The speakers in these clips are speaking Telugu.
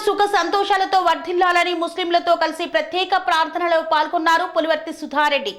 సుఖ సంతోషాలతో వర్ధిల్లాలని ముస్లింలతో కలిసి ప్రత్యేక ప్రార్థనలో పాల్గొన్నారు పులివర్తి సుధారెడ్డి.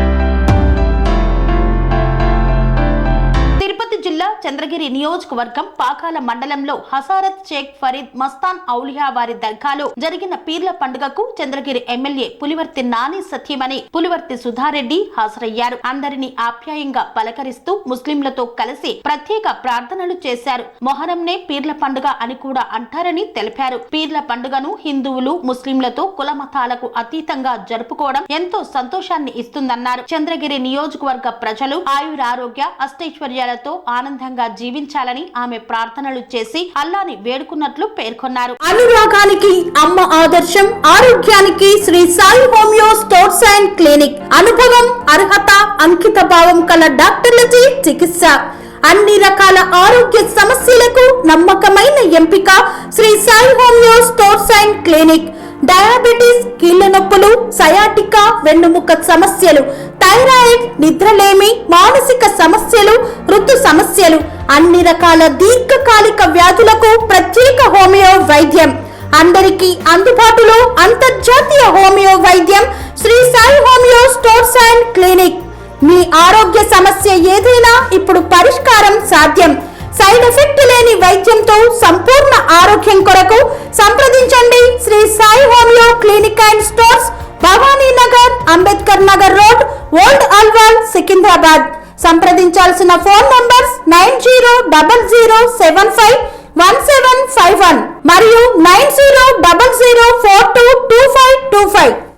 తిరుపతి జిల్లా చంద్రగిరి నియోజకవర్గం పాకాల మండలంలో హసారత్ షేక్ ఫరీద్ మస్తాన్ ఔలియా వారి దర్గాలో జరిగిన పీర్ల పండుగకు చంద్రగిరి ఎమ్మెల్యే పులివర్తి నాని సత్యమని పులివర్తి సుధారెడ్డి హాజరయ్యారు. అందరినీ ఆప్యాయంగా పలకరిస్తూ ముస్లింలతో కలిసి ప్రత్యేక ప్రార్థనలు చేశారు. మొహరంనే పీర్ల పండుగ అని కూడా అంటారని తెలిపారు. పీర్ల పండుగను హిందువులు ముస్లింలతో కుల మతాలకు అతీతంగా జరుపుకోవడం ఎంతో సంతోషాన్ని ఇస్తుందన్నారు. చంద్రగిరి నియోజకవర్గ ప్రజలు ఆయురారోగ్య అష్టైశ్వర్యాలతో ఆనందంగా జీవించాలని ఆమె ప్రార్థనలు చేసి అల్లాని వేడుకున్నట్లు పేర్కొన్నారు. అనురాగానికి అమ్మ ఆదర్శం, ఆరోగ్యానికి Shri Sai homeo stores and clinic. అనుభవం, అర్హత, అంకిత భావం కల డాక్టర్లచే చికిత్స. అన్ని రకాల ఆరోగ్య సమస్యలకు నమ్మకమైన ఎంపిక Shri Sai homeo stores and clinic. Diabetes, కీళ్ల నొప్పులు, సయాటికా, వెన్నుముక సమస్యలు, థైరాయిడ్, నిద్రలేమి, మానసిక సమస్యలు, ఋతు సమస్యలు, అన్ని రకాల దీర్ఘకాలిక వ్యాధులకు ప్రత్యేక హోమియో వైద్యం. అందరికీ అందుబాటులో అంతర్జాతీయ హోమియో వైద్యం Sri Sai homeo stores and clinic. మీ ఆరోగ్య సమస్య ఏదైనా ఇప్పుడు పరిష్కారం సాధ్యం. సైడ్ ఎఫెక్ట్ లేని వైద్యంతో సంపూర్ణ ఆరోగ్యం కొరకు సంప్రదించండి Sri Sai homeo clinic and stores, Bhavani Nagar, Ambedkar Nagar road, old Alwal, Secunderabad. సంప్రదించాల్సిన ఫోన్ నంబర్స్ 9000751751.